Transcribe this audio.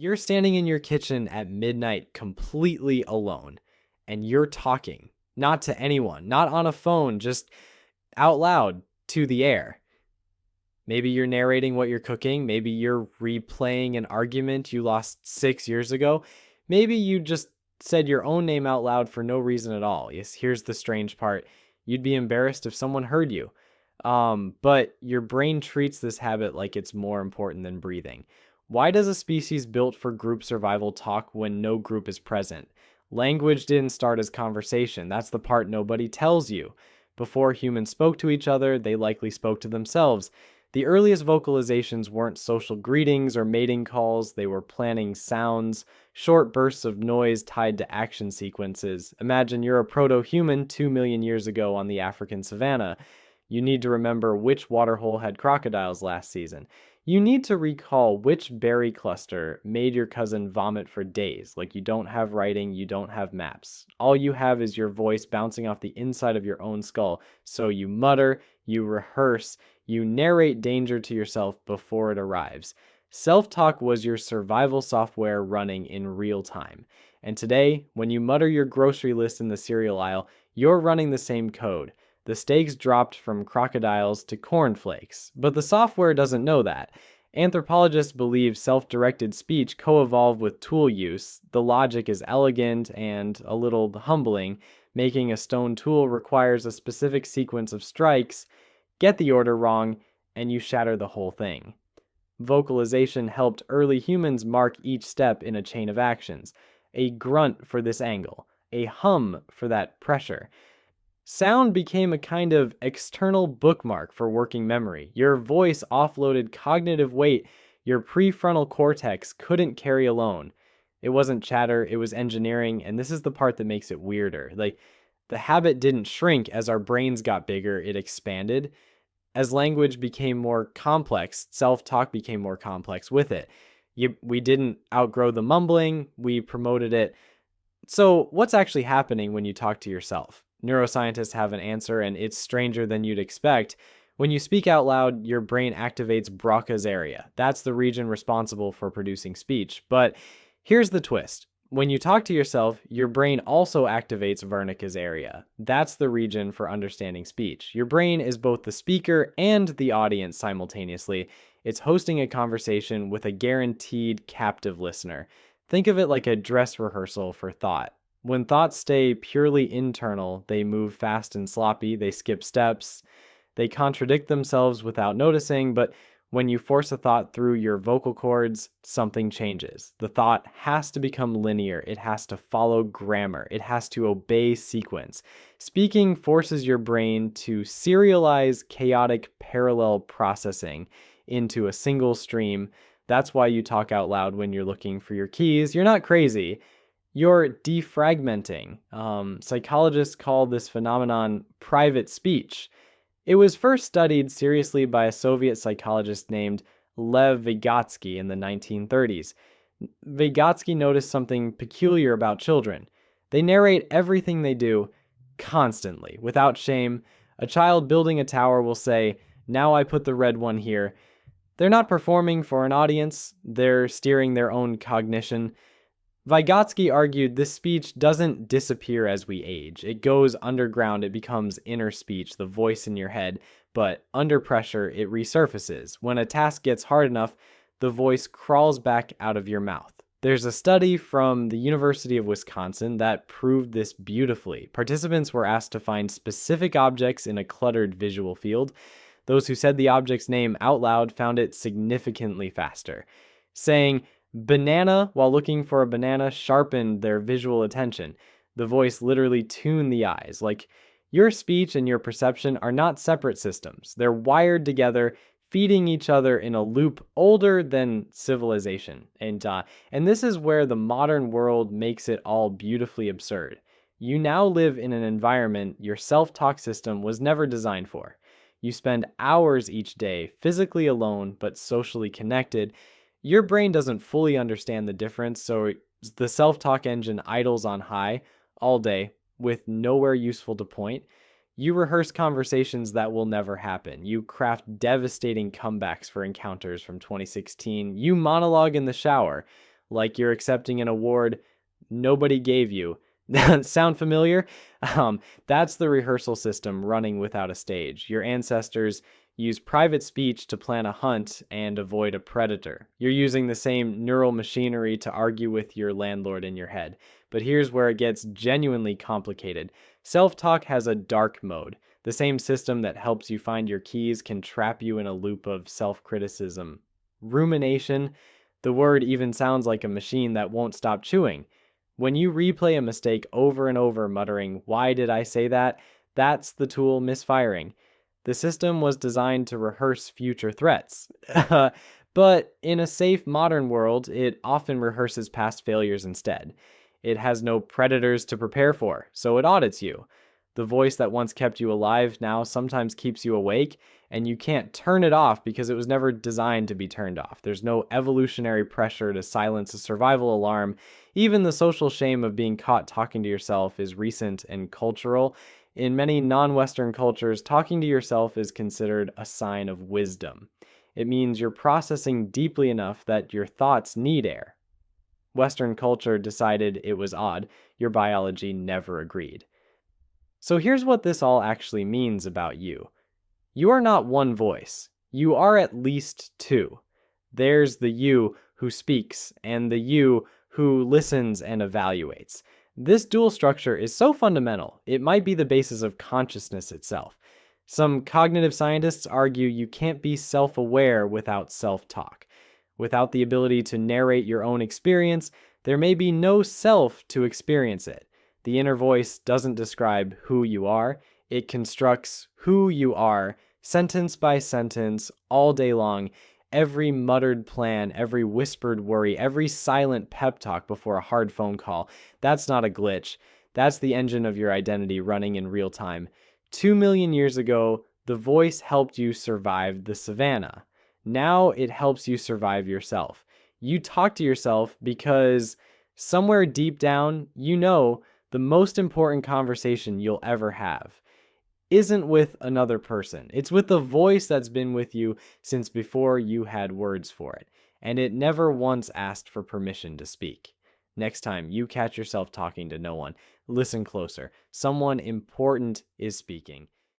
You're standing in your kitchen at midnight completely alone, and you're talking, not to anyone, not on a phone, just out loud to the air. Maybe you're narrating what you're cooking. Maybe you're replaying an argument you lost 6 years ago. Maybe you just said your own name out loud for no reason at all. Yes, here's the strange part. You'd be embarrassed if someone heard you. But your brain treats this habit like it's more important than breathing. Why does a species built for group survival talk when no group is present? Language didn't start as conversation. That's the part nobody tells you. Before humans spoke to each other, they likely spoke to themselves. The earliest vocalizations weren't social greetings or mating calls, they were planning sounds, short bursts of noise tied to action sequences. Imagine you're a proto-human 2 million years ago on the African savanna. You need to remember which waterhole had crocodiles last season. You need to recall which berry cluster made your cousin vomit for days. Like, you don't have writing, you don't have maps. All you have is your voice bouncing off the inside of your own skull. So you mutter, you rehearse, you narrate danger to yourself before it arrives. Self-talk was your survival software running in real time. And today, when you mutter your grocery list in the cereal aisle, you're running the same code. The stakes dropped from crocodiles to cornflakes, but the software doesn't know that. Anthropologists believe self-directed speech co-evolved with tool use. The logic is elegant and a little humbling. Making a stone tool requires a specific sequence of strikes. Get the order wrong, and you shatter the whole thing. Vocalization helped early humans mark each step in a chain of actions. A grunt for this angle, a hum for that pressure. Sound became a kind of external bookmark for working memory. Your voice offloaded cognitive weight your prefrontal cortex couldn't carry alone. It wasn't chatter, it was engineering, and this is the part that makes it weirder. Like, the habit didn't shrink as our brains got bigger, it expanded. As language became more complex, self-talk became more complex with it. We didn't outgrow the mumbling, we promoted it. So what's actually happening when you talk to yourself? Neuroscientists have an answer, and it's stranger than you'd expect. When you speak out loud, your brain activates Broca's area. That's the region responsible for producing speech. But here's the twist. When you talk to yourself, your brain also activates Wernicke's area. That's the region for understanding speech. Your brain is both the speaker and the audience simultaneously. It's hosting a conversation with a guaranteed captive listener. Think of it like a dress rehearsal for thought. When thoughts stay purely internal, they move fast and sloppy, they skip steps, they contradict themselves without noticing, but when you force a thought through your vocal cords, something changes. The thought has to become linear, it has to follow grammar, it has to obey sequence. Speaking forces your brain to serialize chaotic parallel processing into a single stream. That's why you talk out loud when you're looking for your keys. You're not crazy. You're defragmenting. Psychologists call this phenomenon private speech. It was first studied seriously by a Soviet psychologist named Lev Vygotsky in the 1930s. Vygotsky noticed something peculiar about children. They narrate everything they do constantly, without shame. A child building a tower will say, "Now I put the red one here." They're not performing for an audience, they're steering their own cognition. Vygotsky argued this speech doesn't disappear as we age. It goes underground, it becomes inner speech, the voice in your head, but under pressure, it resurfaces. When a task gets hard enough, the voice crawls back out of your mouth. There's a study from the University of Wisconsin that proved this beautifully. Participants were asked to find specific objects in a cluttered visual field. Those who said the object's name out loud found it significantly faster. Saying banana while looking for a banana sharpened their visual attention. The voice literally tuned the eyes. Like, your speech and your perception are not separate systems. They're wired together, feeding each other in a loop older than civilization. And this is where the modern world makes it all beautifully absurd. You now live in an environment your self-talk system was never designed for. You spend hours each day physically alone but socially connected. Your brain doesn't fully understand the difference, so the self-talk engine idles on high all day with nowhere useful to point. You rehearse conversations that will never happen. You craft devastating comebacks for encounters from 2016. You monologue in the shower. like you're accepting an award nobody gave you. Sound familiar? That's the rehearsal system running without a stage. Your ancestors use private speech to plan a hunt and avoid a predator. You're using the same neural machinery to argue with your landlord in your head. But here's where it gets genuinely complicated. Self-talk has a dark mode. The same system that helps you find your keys can trap you in a loop of self-criticism. Rumination, the word even sounds like a machine that won't stop chewing. When you replay a mistake over and over, muttering, "Why did I say that?" that's the tool misfiring. The system was designed to rehearse future threats. But in a safe modern world, it often rehearses past failures instead. It has no predators to prepare for, so it audits you. The voice that once kept you alive now sometimes keeps you awake, and you can't turn it off because it was never designed to be turned off. There's no evolutionary pressure to silence a survival alarm. Even the social shame of being caught talking to yourself is recent and cultural. In many non-Western cultures, talking to yourself is considered a sign of wisdom. It means you're processing deeply enough that your thoughts need air. Western culture decided it was odd. Your biology never agreed. So here's what this all actually means about you. You are not one voice. You are at least two. There's the you who speaks and the you who listens and evaluates. This dual structure is so fundamental, it might be the basis of consciousness itself. Some cognitive scientists argue you can't be self-aware without self-talk. Without the ability to narrate your own experience, there may be no self to experience it. The inner voice doesn't describe who you are, it constructs who you are, sentence by sentence, all day long. Every muttered plan, every whispered worry, every silent pep talk before a hard phone call, that's not a glitch. That's the engine of your identity running in real time. 2 million years ago, the voice helped you survive the savannah. Now it helps you survive yourself. You talk to yourself because somewhere deep down, you know the most important conversation you'll ever have isn't with another person. It's with the voice that's been with you since before you had words for it, and it never once asked for permission to speak. Next time you catch yourself talking to no one, listen closer. Someone important is speaking.